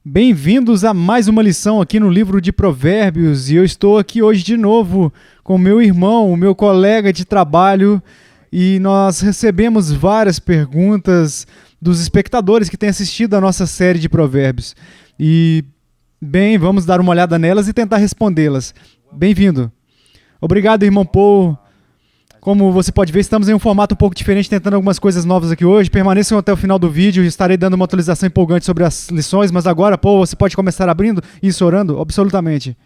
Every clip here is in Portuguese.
Bem-vindos a mais uma lição aqui no livro de Provérbios, e eu estou aqui hoje de novo com meu irmão, o meu colega de trabalho, e nós recebemos várias perguntas dos espectadores que têm assistido a nossa série de Provérbios. E, bem, vamos dar uma olhada nelas e tentar respondê-las. Bem-vindo. Obrigado, irmão Paul. Como você pode ver, estamos em um formato um pouco diferente, tentando algumas coisas novas aqui hoje. Permaneçam até o final do vídeo, estarei dando uma atualização empolgante sobre as lições, mas agora, Paul, você pode começar abrindo isso orando? Absolutamente.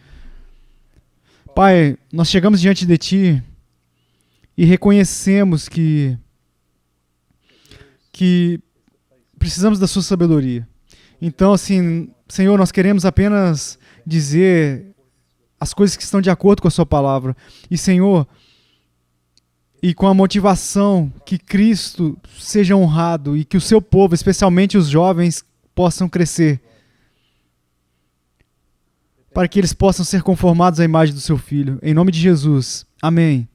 Pai, nós chegamos diante de Ti e reconhecemos que precisamos da Sua sabedoria. Então, assim, Senhor, nós queremos apenas dizer as coisas que estão de acordo com a Sua palavra. E, Senhor, e com a motivação que Cristo seja honrado e que o seu povo, especialmente os jovens, possam crescer, para que eles possam ser conformados à imagem do seu Filho. Em nome de Jesus. Amém.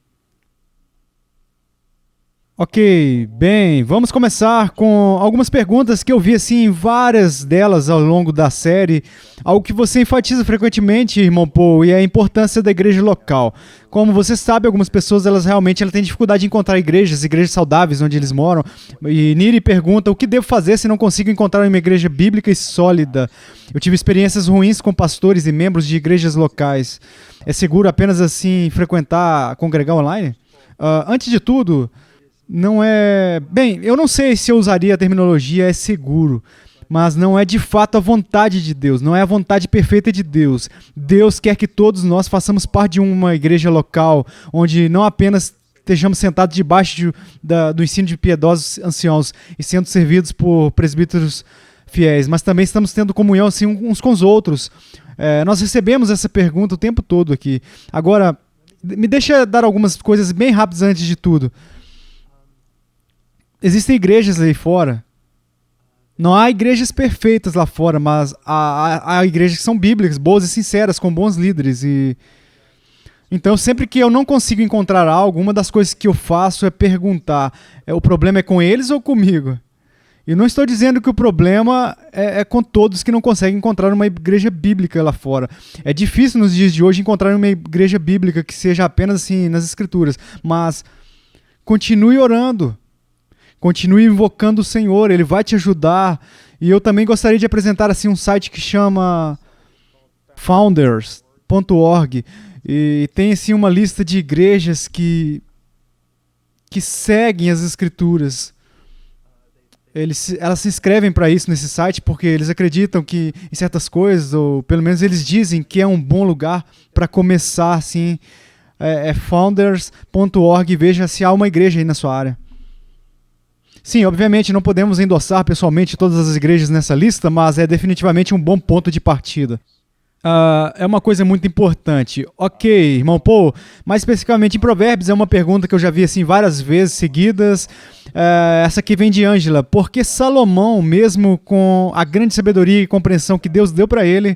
Ok, bem, vamos começar com algumas perguntas que eu vi, assim, várias delas ao longo da série. Algo que você enfatiza frequentemente, irmão Paul, e é a importância da igreja local. Como você sabe, algumas pessoas, elas têm dificuldade de encontrar igrejas saudáveis onde eles moram. E Niri pergunta, o que devo fazer se não consigo encontrar uma igreja bíblica e sólida? Eu tive experiências ruins com pastores e membros de igrejas locais. É seguro apenas, assim, congregar online? Antes de tudo, não é... Bem, eu não sei se eu usaria a terminologia é seguro, mas não é de fato a vontade de Deus, não é a vontade perfeita de Deus. Deus quer que todos nós façamos parte de uma igreja local, onde não apenas estejamos sentados debaixo do ensino de piedosos anciãos e sendo servidos por presbíteros fiéis, mas também estamos tendo comunhão assim, uns com os outros. Nós recebemos essa pergunta o tempo todo aqui. Agora, me deixa dar algumas coisas bem rápidas antes de tudo. Existem igrejas aí fora. Não há igrejas perfeitas lá fora, mas há igrejas que são bíblicas, boas e sinceras, com bons líderes. Então, sempre que eu não consigo encontrar algo, uma das coisas que eu faço é perguntar, o problema é com eles ou comigo? E não estou dizendo que o problema é com todos que não conseguem encontrar uma igreja bíblica lá fora. É difícil nos dias de hoje encontrar uma igreja bíblica que seja apenas assim nas escrituras, mas continue orando. Continue invocando o Senhor, Ele vai te ajudar. E eu também gostaria de apresentar assim, um site que chama founders.org. E tem assim, uma lista de igrejas que seguem as Escrituras. Elas se inscrevem para isso nesse site porque eles acreditam que em certas coisas, ou pelo menos eles dizem que é um bom lugar para começar. Assim, founders.org. Veja se há uma igreja aí na sua área. Sim, obviamente não podemos endossar pessoalmente todas as igrejas nessa lista, mas é definitivamente um bom ponto de partida. É uma coisa muito importante. Ok, irmão Paul, mais especificamente em Provérbios, é uma pergunta que eu já vi assim, várias vezes seguidas. Essa aqui vem de Ângela. Por que Salomão, mesmo com a grande sabedoria e compreensão que Deus deu para ele,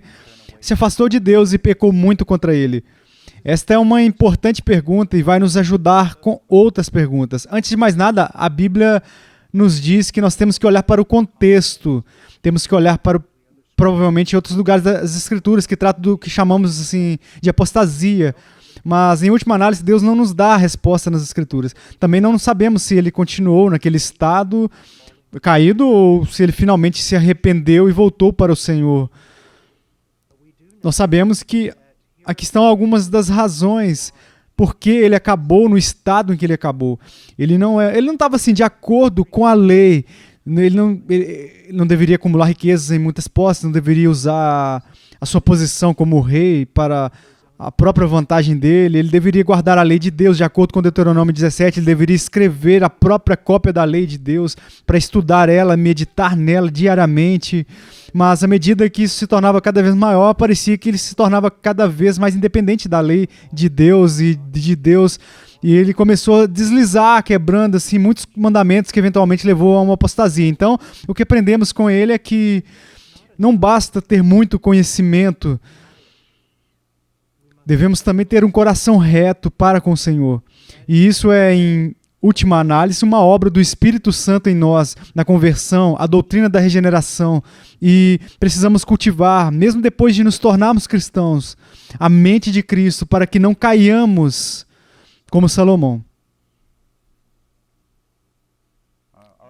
se afastou de Deus e pecou muito contra ele? Esta é uma importante pergunta e vai nos ajudar com outras perguntas. Antes de mais nada, a Bíblia nos diz que nós temos que olhar para o contexto, temos que olhar para provavelmente outros lugares das Escrituras que tratam do que chamamos assim, de apostasia, mas em última análise Deus não nos dá a resposta nas Escrituras. Também não sabemos se ele continuou naquele estado caído ou se ele finalmente se arrependeu e voltou para o Senhor. Nós sabemos que aqui estão algumas das razões porque ele acabou no estado em que ele acabou. Ele não estava assim, de acordo com a lei. Ele não deveria acumular riquezas em muitas posses, não deveria usar a sua posição como rei para a própria vantagem dele. Ele deveria guardar a lei de Deus, de acordo com Deuteronômio 17. Ele deveria escrever a própria cópia da lei de Deus para estudar ela, meditar nela diariamente. Mas à medida que isso se tornava cada vez maior, parecia que ele se tornava cada vez mais independente da lei de Deus e de Deus. E ele começou a deslizar, quebrando assim, muitos mandamentos que eventualmente levou a uma apostasia. Então, o que aprendemos com ele é que não basta ter muito conhecimento. Devemos também ter um coração reto para com o Senhor. E isso é em última análise, uma obra do Espírito Santo em nós, na conversão, a doutrina da regeneração. E precisamos cultivar, mesmo depois de nos tornarmos cristãos, a mente de Cristo para que não caiamos como Salomão.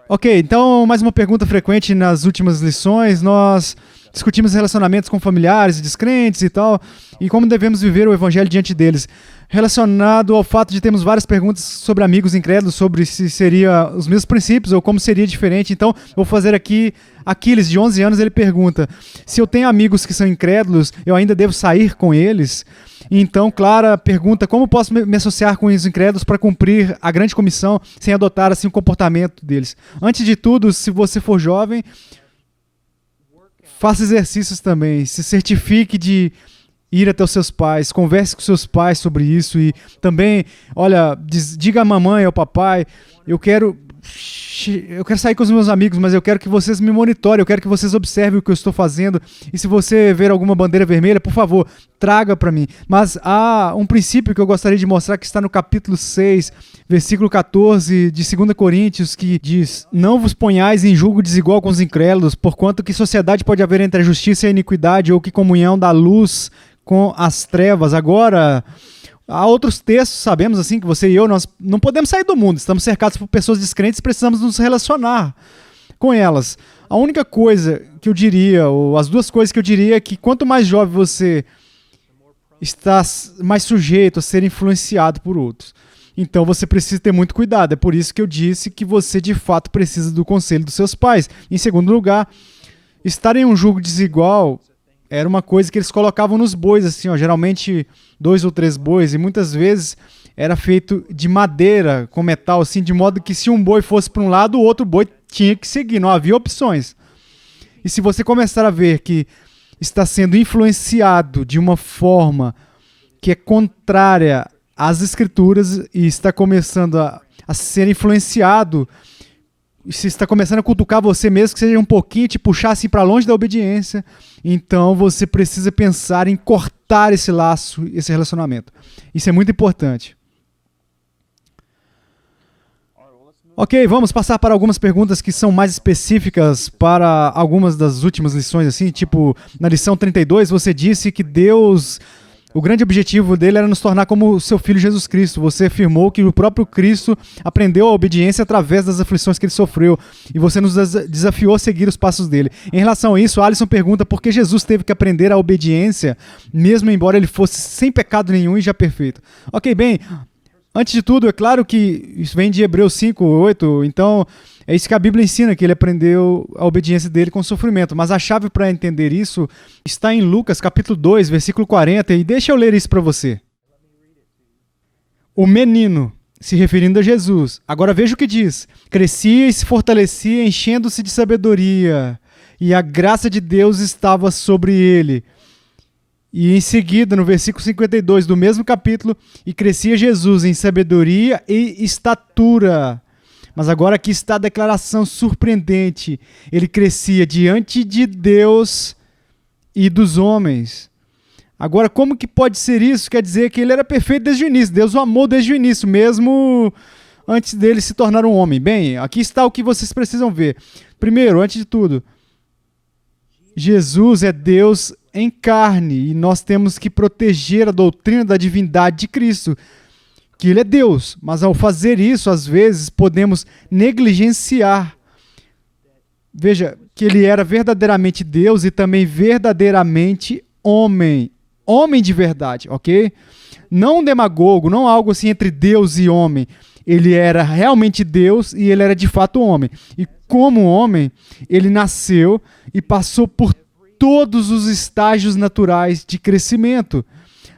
Ok, então mais uma pergunta frequente nas últimas lições. Nós discutimos relacionamentos com familiares, descrentes e tal, e como devemos viver o evangelho diante deles. Relacionado ao fato de termos várias perguntas sobre amigos incrédulos, sobre se seria os mesmos princípios ou como seria diferente. Então, vou fazer aqui, Aquiles, de 11 anos, ele pergunta, se eu tenho amigos que são incrédulos, eu ainda devo sair com eles? Então, Clara pergunta, como posso me associar com os incrédulos para cumprir a grande comissão sem adotar assim o comportamento deles? Antes de tudo, se você for jovem, faça exercícios também, se certifique de ir até os seus pais, converse com seus pais sobre isso e também, olha, diga à mamãe, ao papai, eu quero sair com os meus amigos, mas eu quero que vocês me monitorem, eu quero que vocês observem o que eu estou fazendo e se você ver alguma bandeira vermelha, por favor, traga para mim. Mas há um princípio que eu gostaria de mostrar que está no capítulo 6, versículo 14 de 2 Coríntios, que diz, não vos ponhais em julgo desigual com os incrédulos, porquanto que sociedade pode haver entre a justiça e a iniquidade, ou que comunhão da luz com as trevas. Agora, há outros textos, sabemos assim, que você e eu, nós não podemos sair do mundo, estamos cercados por pessoas descrentes, precisamos nos relacionar com elas. A única coisa que eu diria, ou as duas coisas que eu diria é que quanto mais jovem você está mais sujeito a ser influenciado por outros. Então você precisa ter muito cuidado, é por isso que eu disse que você de fato precisa do conselho dos seus pais. Em segundo lugar, estar em um julgo desigual era uma coisa que eles colocavam nos bois, assim, ó, geralmente 2 ou 3 bois, e muitas vezes era feito de madeira, com metal, assim, de modo que se um boi fosse para um lado, o outro boi tinha que seguir, não havia opções. E se você começar a ver que está sendo influenciado de uma forma que é contrária às Escrituras e está começando a ser influenciado, se está começando a cutucar você mesmo, que seja um pouquinho, te puxar assim para longe da obediência, então você precisa pensar em cortar esse laço, esse relacionamento. Isso é muito importante. Ok, vamos passar para algumas perguntas que são mais específicas para algumas das últimas lições, assim, tipo, na lição 32, você disse que Deus, o grande objetivo dele era nos tornar como o seu Filho Jesus Cristo. Você afirmou que o próprio Cristo aprendeu a obediência através das aflições que ele sofreu, e você nos desafiou a seguir os passos dele. Em relação a isso, Alisson pergunta por que Jesus teve que aprender a obediência, mesmo embora ele fosse sem pecado nenhum e já perfeito. Ok, bem, antes de tudo, é claro que isso vem de Hebreus 5, 8, então é isso que a Bíblia ensina, que ele aprendeu a obediência dele com sofrimento. Mas a chave para entender isso está em Lucas capítulo 2, versículo 40, e deixa eu ler isso para você. O menino, se referindo a Jesus, agora veja o que diz, crescia e se fortalecia, enchendo-se de sabedoria, e a graça de Deus estava sobre ele. E em seguida, no versículo 52 do mesmo capítulo, e crescia Jesus em sabedoria e estatura. Mas agora aqui está a declaração surpreendente. Ele crescia diante de Deus e dos homens. Agora, como que pode ser isso? Quer dizer que ele era perfeito desde o início. Deus o amou desde o início, mesmo antes dele se tornar um homem. Bem, aqui está o que vocês precisam ver. Primeiro, antes de tudo, Jesus é Deus em carne, e nós temos que proteger a doutrina da divindade de Cristo, que ele é Deus, mas ao fazer isso, às vezes, podemos negligenciar. Veja, que ele era verdadeiramente Deus e também verdadeiramente homem, homem de verdade, ok? Não um demagogo, não algo assim entre Deus e homem. Ele era realmente Deus e ele era de fato homem. E como homem, ele nasceu e passou por todos os estágios naturais de crescimento,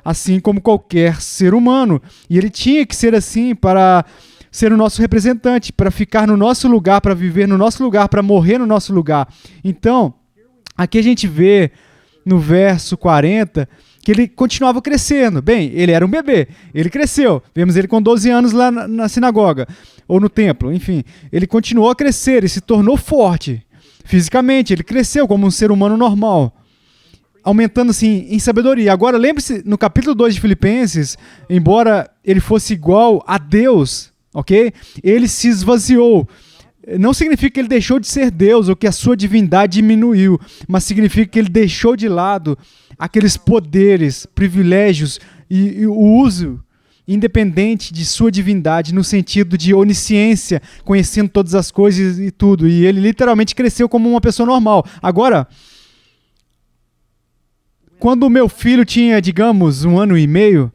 assim como qualquer ser humano. E ele tinha que ser assim para ser o nosso representante, para ficar no nosso lugar, para viver no nosso lugar, para morrer no nosso lugar. Então, aqui a gente vê no verso 40 que ele continuava crescendo. Bem, ele era um bebê, ele cresceu. Vemos ele com 12 anos lá na sinagoga, ou no templo, enfim. Ele continuou a crescer e se tornou forte. Fisicamente, ele cresceu como um ser humano normal, aumentando assim em sabedoria. Agora, lembre-se, no capítulo 2 de Filipenses, embora ele fosse igual a Deus, ok? Ele se esvaziou. Não significa que ele deixou de ser Deus ou que a sua divindade diminuiu, mas significa que ele deixou de lado aqueles poderes, privilégios e o uso independente de sua divindade, no sentido de onisciência, conhecendo todas as coisas e tudo. E ele literalmente cresceu como uma pessoa normal. Agora, quando o meu filho tinha, digamos, 1 ano e meio,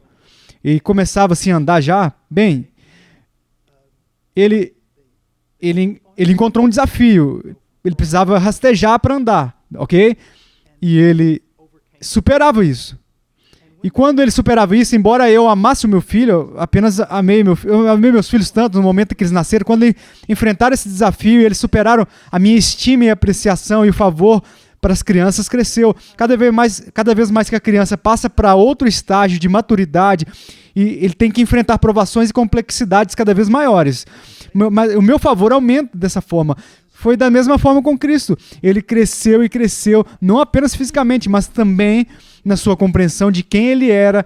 e começava assim a andar já, bem, ele encontrou um desafio. Ele precisava rastejar para andar, ok? E ele superava isso. E quando ele superava isso, embora eu amasse o meu filho, eu apenas amei meus filhos tanto no momento que eles nasceram, quando eles enfrentaram esse desafio e eles superaram, a minha estima e apreciação e o favor para as crianças cresceu. Cada vez mais que a criança passa para outro estágio de maturidade, e ele tem que enfrentar provações e complexidades cada vez maiores. Mas o meu favor aumenta dessa forma. Foi da mesma forma com Cristo. Ele cresceu e cresceu, não apenas fisicamente, mas também na sua compreensão de quem ele era,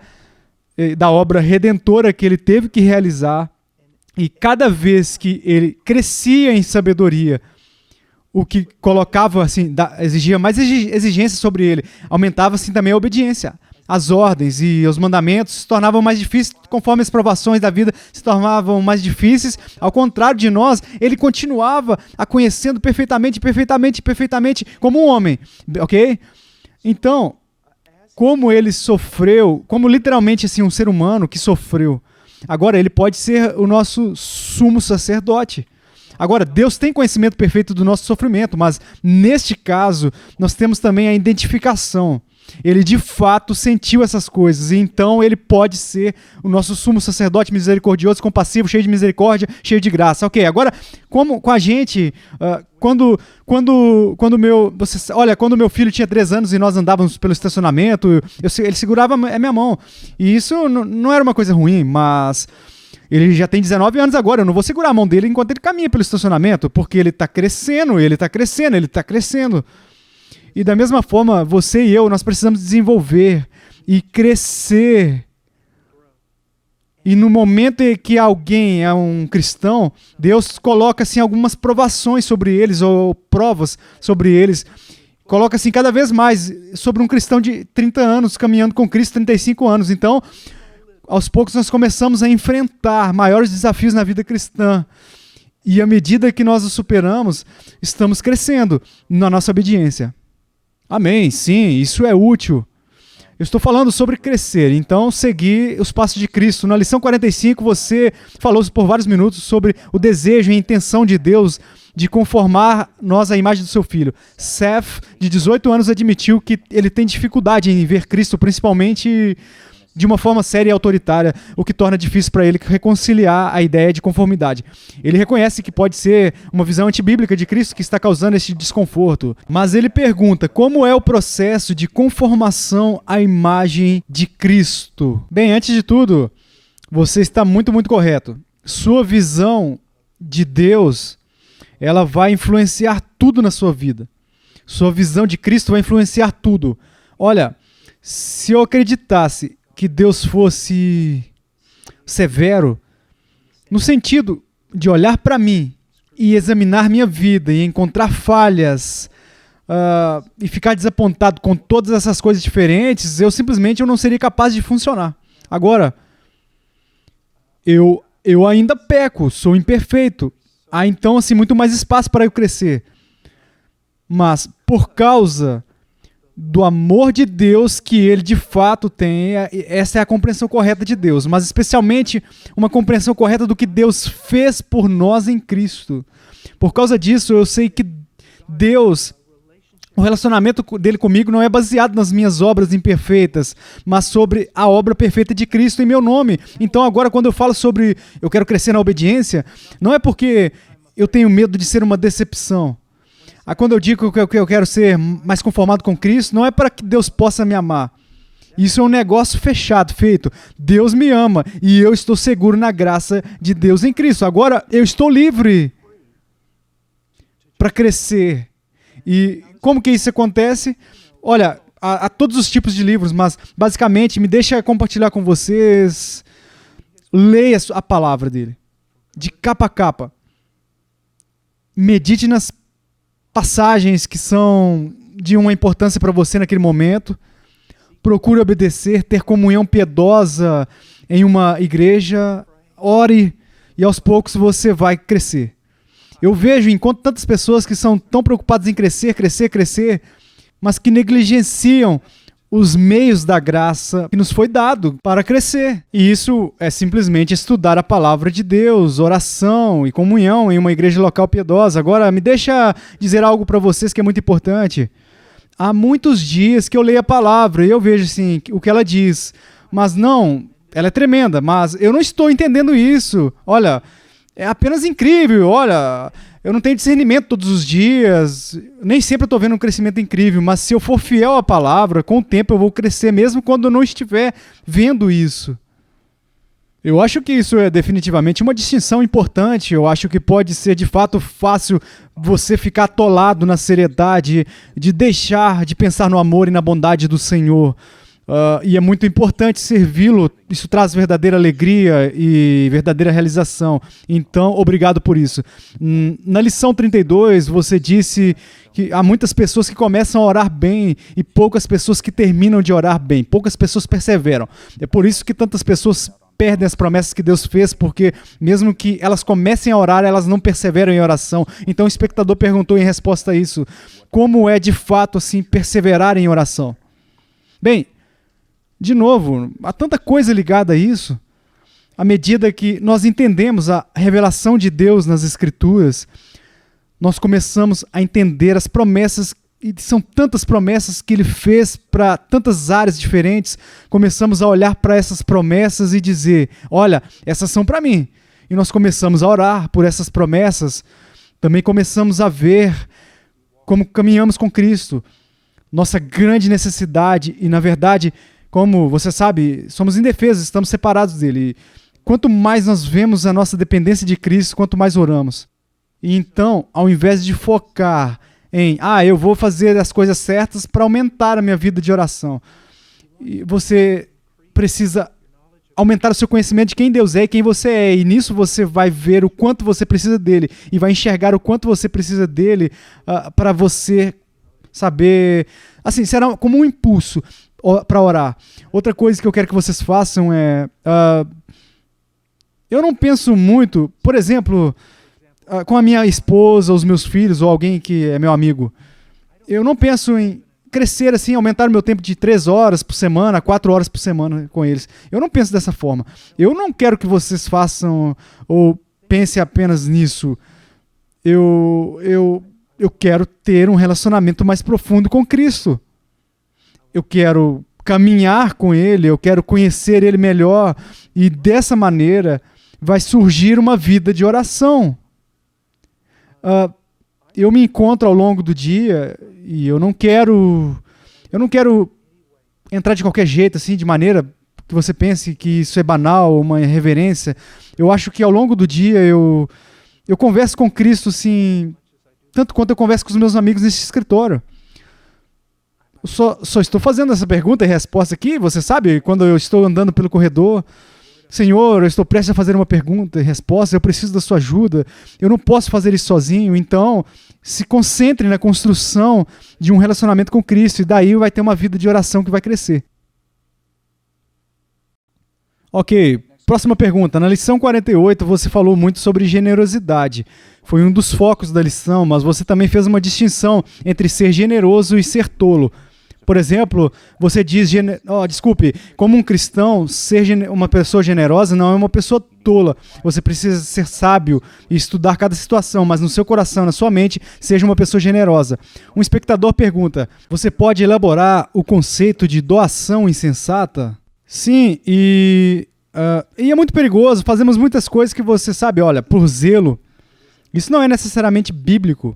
da obra redentora que ele teve que realizar. E cada vez que ele crescia em sabedoria, o que colocava, assim, exigia mais exigência sobre ele, aumentava assim também a obediência. As ordens e os mandamentos se tornavam mais difíceis conforme as provações da vida se tornavam mais difíceis. Ao contrário de nós, ele continuava a conhecendo perfeitamente como um homem, ok? Então, como ele sofreu, como literalmente assim um ser humano que sofreu, agora ele pode ser o nosso sumo sacerdote. Agora, Deus tem conhecimento perfeito do nosso sofrimento, mas neste caso, nós temos também a identificação. Ele de fato sentiu essas coisas, e então ele pode ser o nosso sumo sacerdote misericordioso, compassivo, cheio de misericórdia, cheio de graça. Ok, agora, como com a gente, quando meu filho tinha 3 anos e nós andávamos pelo estacionamento, ele segurava a minha mão, e isso não era uma coisa ruim, mas ele já tem 19 anos agora, eu não vou segurar a mão dele enquanto ele caminha pelo estacionamento, porque ele está crescendo. E da mesma forma, você e eu, nós precisamos desenvolver e crescer. E no momento em que alguém é um cristão, Deus coloca assim algumas provações sobre eles, ou provas sobre eles. Coloca assim cada vez mais sobre um cristão de 30 anos, caminhando com Cristo, 35 anos. Então, aos poucos nós começamos a enfrentar maiores desafios na vida cristã. E à medida que nós os superamos, estamos crescendo na nossa obediência. Amém, sim, isso é útil. Eu estou falando sobre crescer, então seguir os passos de Cristo. Na lição 45, você falou por vários minutos sobre o desejo e a intenção de Deus de conformar nós à imagem do seu Filho. Seth, de 18 anos, admitiu que ele tem dificuldade em ver Cristo, principalmente de uma forma séria e autoritária, o que torna difícil para ele reconciliar a ideia de conformidade. Ele reconhece que pode ser uma visão antibíblica de Cristo que está causando esse desconforto, mas ele pergunta como é o processo de conformação à imagem de Cristo. Bem, antes de tudo, você está muito correto. Sua visão de Deus, ela vai influenciar tudo na sua vida. Sua visão de Cristo vai influenciar tudo. Olha, se eu acreditasse que Deus fosse severo, no sentido de olhar para mim e examinar minha vida e encontrar falhas e ficar desapontado com todas essas coisas diferentes, eu não seria capaz de funcionar. Agora, eu ainda peco, sou imperfeito. Há então assim, muito mais espaço para eu crescer. Mas por causa do amor de Deus que ele de fato tem, essa é a compreensão correta de Deus, mas especialmente uma compreensão correta do que Deus fez por nós em Cristo. Por causa disso, eu sei que Deus, o relacionamento dele comigo não é baseado nas minhas obras imperfeitas, mas sobre a obra perfeita de Cristo em meu nome. Então agora, quando eu falo sobre eu quero crescer na obediência, não é porque eu tenho medo de ser uma decepção. Quando eu digo que eu quero ser mais conformado com Cristo, não é para que Deus possa me amar. Isso é um negócio fechado, feito. Deus me ama e eu estou seguro na graça de Deus em Cristo. Agora eu estou livre para crescer. E como que isso acontece? Olha, há todos os tipos de livros, mas basicamente me deixa compartilhar com vocês. Leia a palavra dele. de capa a capa. Medite nas passagens que são de uma importância para você naquele momento. Procure obedecer, ter comunhão piedosa em uma igreja. Ore e aos poucos você vai crescer. Eu vejo, encontro tantas pessoas que são tão preocupadas em crescer, mas que negligenciam os meios da graça que nos foi dado para crescer. E isso é simplesmente estudar a palavra de Deus, oração e comunhão em uma igreja local piedosa. Agora, me deixa dizer algo para vocês que é muito importante. Há muitos dias que eu leio a palavra e eu vejo assim, o que ela diz, mas não, ela é tremenda, mas eu não estou entendendo isso. Olha, é apenas incrível, olha, eu não tenho discernimento todos os dias, nem sempre eu estou vendo um crescimento incrível, mas se eu for fiel à palavra, com o tempo eu vou crescer mesmo quando eu não estiver vendo isso. Eu acho que isso é definitivamente uma distinção importante. Eu acho que pode ser de fato fácil você ficar atolado na seriedade, de deixar de pensar no amor e na bondade do Senhor. E é muito importante servi-lo. Isso traz verdadeira alegria e verdadeira realização. Então, obrigado por isso. Na lição 32, você disse que há muitas pessoas que começam a orar bem e poucas pessoas que terminam de orar bem. Poucas pessoas perseveram. É por isso que tantas pessoas perdem as promessas que Deus fez, porque mesmo que elas comecem a orar, elas não perseveram em oração. Então o espectador perguntou em resposta a isso, como é de fato assim perseverar em oração? Bem, de novo, há tanta coisa ligada a isso. À medida que nós entendemos a revelação de Deus nas Escrituras, nós começamos a entender as promessas, e são tantas promessas que Ele fez para tantas áreas diferentes. Começamos a olhar para essas promessas e dizer, olha, essas são para mim. E nós começamos a orar por essas promessas. Também começamos a ver como caminhamos com Cristo. Nossa grande necessidade, e na verdade, como você sabe, somos indefesos, estamos separados dele. Quanto mais nós vemos a nossa dependência de Cristo, quanto mais oramos. E então, ao invés de focar em, eu vou fazer as coisas certas para aumentar a minha vida de oração, e você precisa aumentar o seu conhecimento de quem Deus é e quem você é. E nisso você vai ver o quanto você precisa dele e vai enxergar o quanto você precisa dele para você saber, assim, será como um impulso para orar. Outra coisa que eu quero que vocês façam é, eu não penso muito, por exemplo, com a minha esposa, os meus filhos ou alguém que é meu amigo. Eu não penso em crescer assim, aumentar o meu tempo de 3 horas por semana, 4 horas por semana com eles. Eu não penso dessa forma. Eu não quero que vocês façam ou pensem apenas nisso. Eu quero ter um relacionamento mais profundo com Cristo. Eu quero caminhar com Ele, eu quero conhecer Ele melhor e dessa maneira vai surgir uma vida de oração. Eu me encontro ao longo do dia e eu não quero entrar de qualquer jeito, assim, de maneira que você pense que isso é banal, uma irreverência. Eu acho que ao longo do dia eu converso com Cristo, assim, tanto quanto eu converso com os meus amigos nesse escritório. Eu só estou fazendo essa pergunta e resposta aqui, você sabe, quando eu estou andando pelo corredor, Senhor, eu estou prestes a fazer uma pergunta e resposta, eu preciso da sua ajuda, eu não posso fazer isso sozinho, então se concentre na construção de um relacionamento com Cristo e daí vai ter uma vida de oração que vai crescer. Ok, próxima pergunta. Na lição 48 você falou muito sobre generosidade. Foi um dos focos da lição, mas você também fez uma distinção entre ser generoso e ser tolo. Por exemplo, você diz, como um cristão, ser uma pessoa generosa não é uma pessoa tola. Você precisa ser sábio e estudar cada situação, mas no seu coração, na sua mente, seja uma pessoa generosa. Um espectador pergunta, você pode elaborar o conceito de doação insensata? Sim, e é muito perigoso. Fazemos muitas coisas que você sabe, olha, por zelo. Isso não é necessariamente bíblico.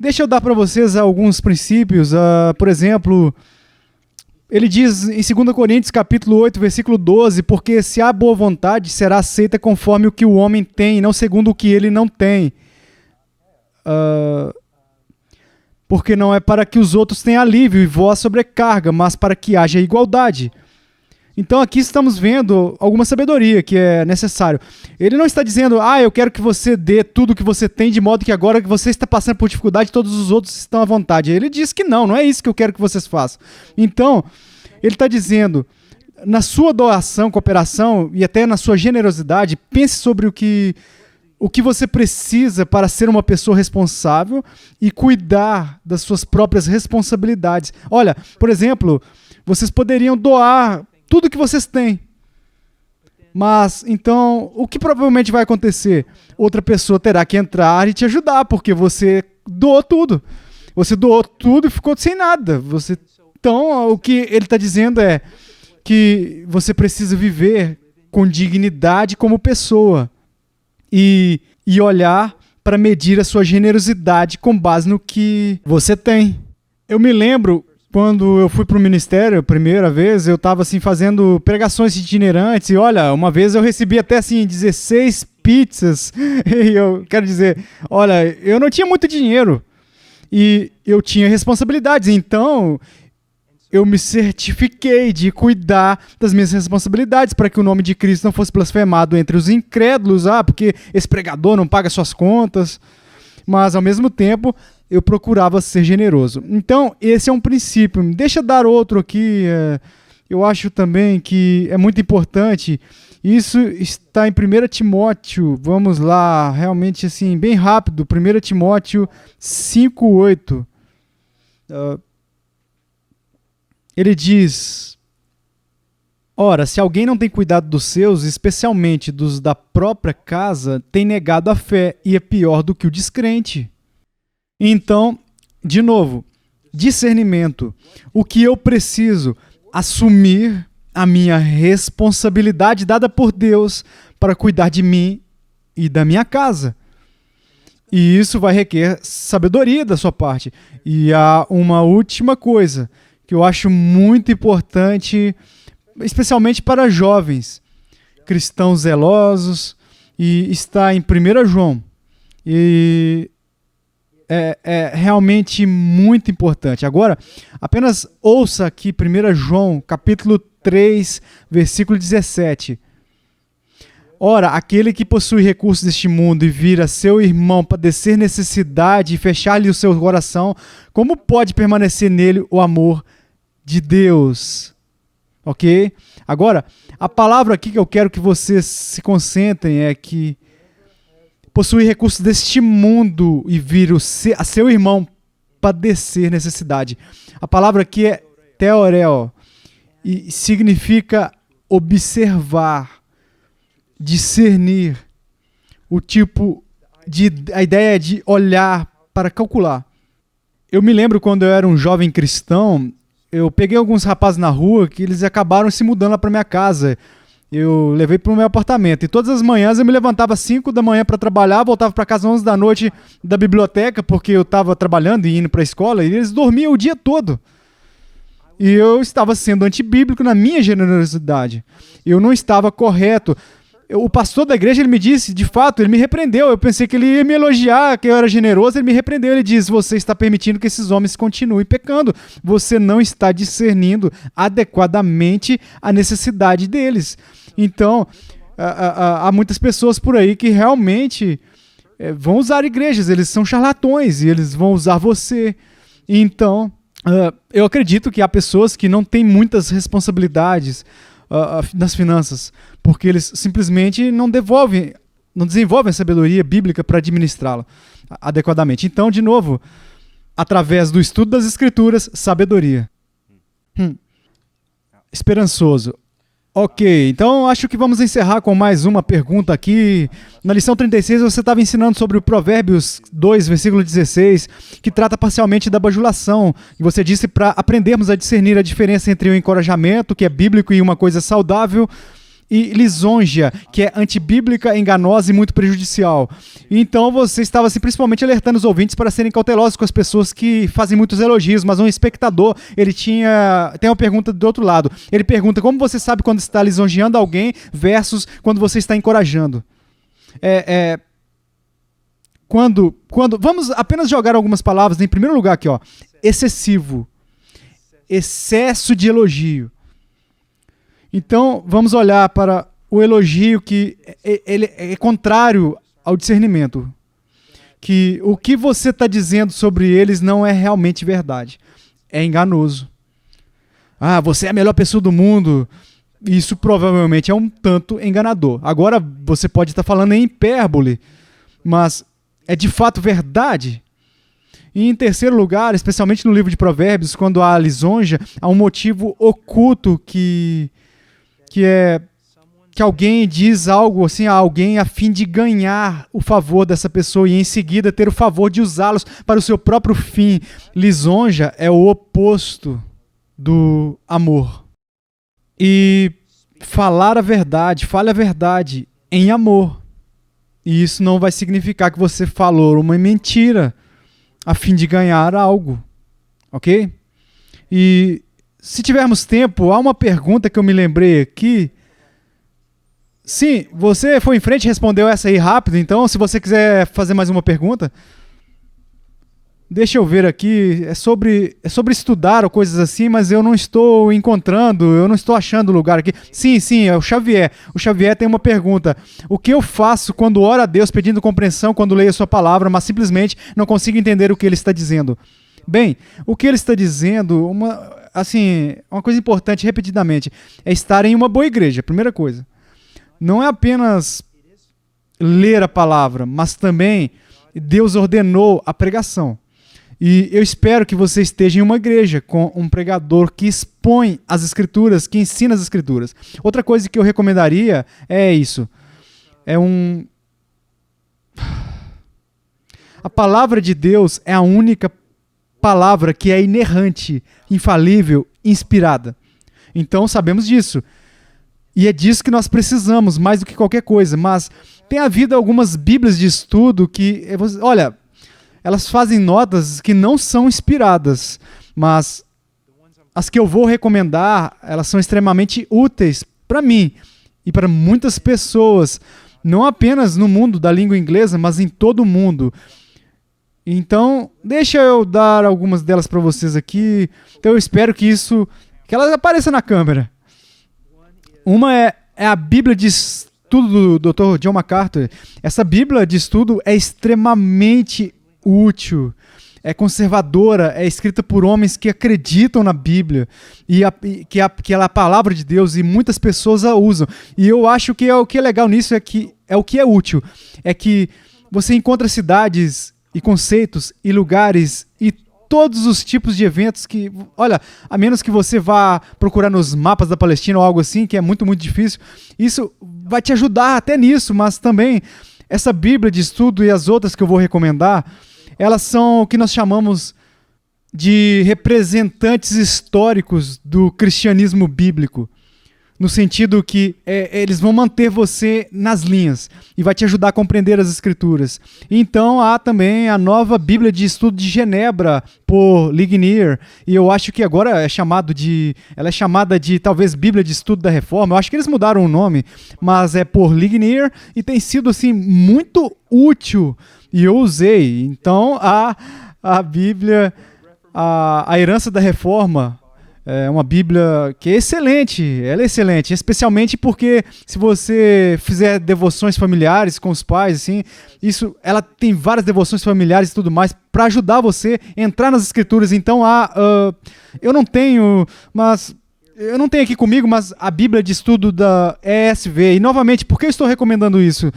Deixa eu dar para vocês alguns princípios. Por exemplo, ele diz em 2 Coríntios capítulo 8, versículo 12, porque se há boa vontade, será aceita conforme o que o homem tem, não segundo o que ele não tem. Porque não é para que os outros tenham alívio e vós sobrecarga, mas para que haja igualdade. Então aqui estamos vendo alguma sabedoria que é necessário. Ele não está dizendo, eu quero que você dê tudo que você tem, de modo que agora que você está passando por dificuldade, todos os outros estão à vontade. Ele diz que não é isso que eu quero que vocês façam. Então, ele está dizendo, na sua doação, cooperação e até na sua generosidade, pense sobre o que você precisa para ser uma pessoa responsável e cuidar das suas próprias responsabilidades. Olha, por exemplo, vocês poderiam doar tudo que vocês têm. Mas, então, o que provavelmente vai acontecer? Outra pessoa terá que entrar e te ajudar, porque você doou tudo. Você doou tudo e ficou sem nada. Então, o que ele está dizendo é que você precisa viver com dignidade como pessoa e olhar para medir a sua generosidade com base no que você tem. Eu me lembro, quando eu fui para o ministério, a primeira vez, eu estava assim, fazendo pregações itinerantes e olha, uma vez eu recebi até assim 16 pizzas e eu quero dizer, olha, eu não tinha muito dinheiro e eu tinha responsabilidades, então eu me certifiquei de cuidar das minhas responsabilidades para que o nome de Cristo não fosse blasfemado entre os incrédulos, porque esse pregador não paga suas contas, mas ao mesmo tempo eu procurava ser generoso. Então, esse é um princípio. Deixa eu dar outro aqui. Eu acho também que é muito importante. Isso está em 1 Timóteo. Vamos lá, realmente assim, bem rápido. 1 Timóteo 5:8. Ele diz: ora, se alguém não tem cuidado dos seus, especialmente dos da própria casa, tem negado a fé e é pior do que o descrente. Então, de novo, discernimento. O que eu preciso? Assumir a minha responsabilidade dada por Deus para cuidar de mim e da minha casa. E isso vai requerer sabedoria da sua parte. E há uma última coisa que eu acho muito importante, especialmente para jovens, cristãos zelosos, e está em 1 João. E é realmente muito importante. Agora, apenas ouça aqui 1 João, capítulo 3, versículo 17. Ora, aquele que possui recursos deste mundo e vira seu irmão padecer necessidade e fechar-lhe o seu coração, como pode permanecer nele o amor de Deus? Ok? Agora, a palavra aqui que eu quero que vocês se concentrem é que possuir recursos deste mundo e vir a seu irmão padecer necessidade. A palavra aqui é theoreo e significa observar, discernir, a ideia de olhar para calcular. Eu me lembro quando eu era um jovem cristão, eu peguei alguns rapazes na rua que eles acabaram se mudando lá para minha casa. Eu levei para o meu apartamento. E todas as manhãs eu me levantava às 5 da manhã para trabalhar, voltava para casa às 11 da noite da biblioteca, porque eu estava trabalhando e indo para a escola, e eles dormiam o dia todo. E eu estava sendo antibíblico na minha generosidade. Eu não estava correto. O pastor da igreja, ele me disse, de fato, ele me repreendeu. Eu pensei que ele ia me elogiar, que eu era generoso, ele me repreendeu. Ele diz: você está permitindo que esses homens continuem pecando. Você não está discernindo adequadamente a necessidade deles. Então, há muitas pessoas por aí que realmente vão usar igrejas, eles são charlatões e eles vão usar você. Então, eu acredito que há pessoas que não têm muitas responsabilidades nas finanças, porque eles simplesmente não desenvolvem a sabedoria bíblica para administrá-la adequadamente. Então, de novo, através do estudo das Escrituras, sabedoria. Esperançoso. Ok, então acho que vamos encerrar com mais uma pergunta aqui. Na lição 36 você estava ensinando sobre o Provérbios 2, versículo 16, que trata parcialmente da bajulação. E você disse para aprendermos a discernir a diferença entre o encorajamento, que é bíblico e uma coisa saudável, e lisonja, que é antibíblica, enganosa e muito prejudicial. Então você estava assim, principalmente alertando os ouvintes para serem cautelosos com as pessoas que fazem muitos elogios, mas um espectador, tem uma pergunta do outro lado. Ele pergunta: como você sabe quando está lisonjeando alguém versus quando você está encorajando? Vamos apenas jogar algumas palavras. Em primeiro lugar aqui, excessivo, excesso de elogio. Então, vamos olhar para o elogio que ele é contrário ao discernimento. Que o que você está dizendo sobre eles não é realmente verdade. É enganoso. Ah, você é a melhor pessoa do mundo. Isso provavelmente é um tanto enganador. Agora, você pode estar falando em hipérbole, mas é de fato verdade? E em terceiro lugar, especialmente no livro de Provérbios, quando há lisonja, há um motivo oculto que alguém diz algo assim a alguém a fim de ganhar o favor dessa pessoa e em seguida ter o favor de usá-los para o seu próprio fim. Lisonja é o oposto do amor. E falar a verdade, fale a verdade em amor. E isso não vai significar que você falou uma mentira a fim de ganhar algo, ok? E se tivermos tempo, há uma pergunta que eu me lembrei aqui. Sim, você foi em frente e respondeu essa aí rápido, então se você quiser fazer mais uma pergunta, deixa eu ver aqui, é sobre estudar ou coisas assim, mas eu não estou encontrando, eu não estou achando lugar aqui. Sim, é o Xavier. O Xavier tem uma pergunta. O que eu faço quando oro a Deus pedindo compreensão quando leio a sua palavra, mas simplesmente não consigo entender o que ele está dizendo? Bem, o que ele está dizendo, uma coisa importante, repetidamente, é estar em uma boa igreja, primeira coisa. Não é apenas ler a palavra, mas também Deus ordenou a pregação. E eu espero que você esteja em uma igreja com um pregador que expõe as Escrituras, que ensina as Escrituras. Outra coisa que eu recomendaria é isso. A palavra de Deus é a única palavra que é inerrante, infalível, inspirada. Então sabemos disso. E é disso que nós precisamos, mais do que qualquer coisa. Mas tem havido algumas bíblias de estudo que, olha, elas fazem notas que não são inspiradas, mas as que eu vou recomendar, elas são extremamente úteis para mim e para muitas pessoas, não apenas no mundo da língua inglesa, mas em todo o mundo. Então, deixa eu dar algumas delas para vocês aqui. Eu espero que elas apareçam na câmera. Uma é a Bíblia de Estudo do Dr. John MacArthur. Essa Bíblia de Estudo é extremamente útil, é conservadora, é escrita por homens que acreditam na Bíblia e que ela é a palavra de Deus e muitas pessoas a usam. E eu acho que o que é legal nisso é o que é útil. É que você encontra cidades e conceitos e lugares e todos os tipos de eventos que, olha, a menos que você vá procurar nos mapas da Palestina ou algo assim, que é muito, muito difícil, isso vai te ajudar até nisso, mas também essa Bíblia de estudo e as outras que eu vou recomendar, elas são o que nós chamamos de representantes históricos do cristianismo bíblico, no sentido que eles vão manter você nas linhas e vai te ajudar a compreender as Escrituras. Então há também a nova Bíblia de Estudo de Genebra, por Ligonier, e eu acho que agora ela é chamada de talvez Bíblia de Estudo da Reforma. Eu acho que eles mudaram o nome, mas é por Ligonier e tem sido assim muito útil e eu usei. Então a Bíblia, a Herança da Reforma, é uma Bíblia que é excelente, ela é excelente, especialmente porque se você fizer devoções familiares com os pais, assim, ela tem várias devoções familiares e tudo mais para ajudar você a entrar nas Escrituras. Então eu não tenho aqui comigo, mas a Bíblia de Estudo da ESV. E novamente, por que eu estou recomendando isso?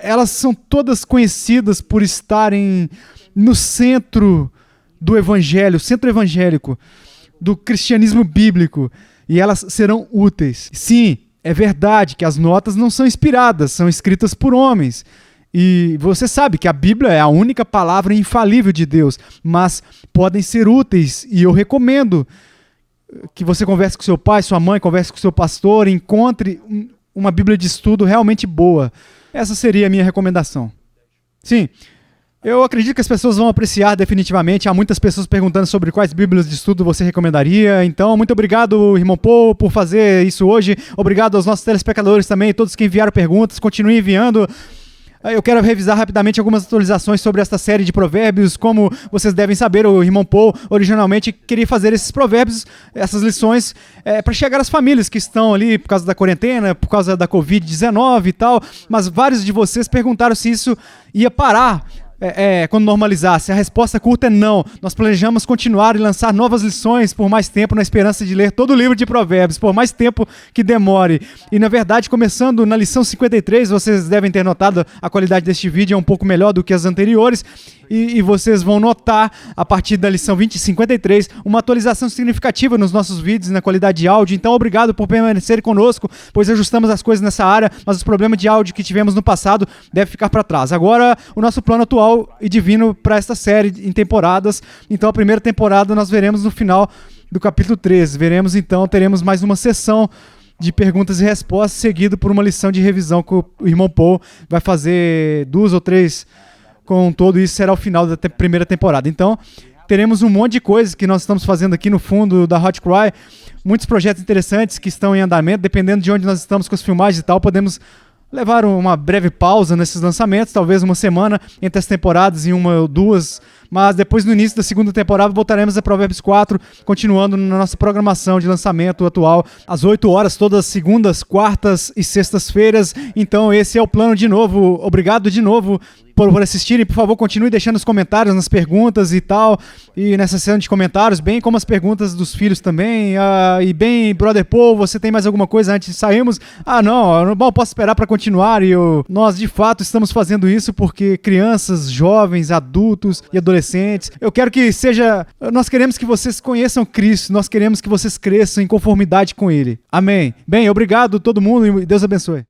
Elas são todas conhecidas por estarem no centro do Evangelho, centro evangélico, do cristianismo bíblico, e elas serão úteis. Sim, é verdade que as notas não são inspiradas, são escritas por homens, e você sabe que a Bíblia é a única palavra infalível de Deus, mas podem ser úteis, e eu recomendo que você converse com seu pai, sua mãe, converse com seu pastor, encontre uma Bíblia de estudo realmente boa. Essa seria a minha recomendação. Sim, eu acredito que as pessoas vão apreciar definitivamente. Há muitas pessoas perguntando sobre quais bíblias de estudo você recomendaria. Então, muito obrigado, irmão Paul, por fazer isso hoje. Obrigado aos nossos telespectadores também, todos que enviaram perguntas. Continuem enviando. Eu quero revisar rapidamente algumas atualizações sobre esta série de provérbios. Como vocês devem saber, o irmão Paul originalmente queria fazer esses provérbios, essas lições, para chegar às famílias que estão ali por causa da quarentena, por causa da Covid-19 e tal, mas vários de vocês perguntaram se isso ia parar quando normalizasse. A resposta curta é não. Nós planejamos continuar e lançar novas lições por mais tempo, na esperança de ler todo o livro de provérbios, por mais tempo que demore. E na verdade, começando na lição 53, vocês devem ter notado a qualidade deste vídeo é um pouco melhor do que as anteriores, e vocês vão notar, a partir da lição 53, uma atualização significativa nos nossos vídeos, na qualidade de áudio. Então, obrigado por permanecerem conosco, pois ajustamos as coisas nessa área, mas os problemas de áudio que tivemos no passado devem ficar para trás. Agora, o nosso plano atual e divino para esta série em temporadas. Então, a primeira temporada nós veremos no final do capítulo 13. Teremos mais uma sessão de perguntas e respostas, seguido por uma lição de revisão que o irmão Paul vai fazer 2 ou 3 com todo. Isso será o final da primeira temporada. Então, teremos um monte de coisas que nós estamos fazendo aqui no fundo da Hot Cry, muitos projetos interessantes que estão em andamento. Dependendo de onde nós estamos com as filmagens e tal, podemos levar uma breve pausa nesses lançamentos, talvez uma semana entre as temporadas, em uma ou duas, mas depois, no início da segunda temporada, voltaremos a Provérbios 4, continuando na nossa programação de lançamento atual, às 8 horas, todas as segundas, quartas e sextas-feiras. Então esse é o plano de novo. Obrigado de novo por assistirem. Por favor, continue deixando os comentários nas perguntas e tal, e nessa sessão de comentários, bem como as perguntas dos filhos também. E bem, Brother Paul, você tem mais alguma coisa antes de sairmos? Não, bom, posso esperar para continuar. Nós de fato estamos fazendo isso porque crianças, jovens, adultos e adolescentes, nós queremos que vocês conheçam Cristo, nós queremos que vocês cresçam em conformidade com Ele. Amém. Bem, obrigado todo mundo e Deus abençoe.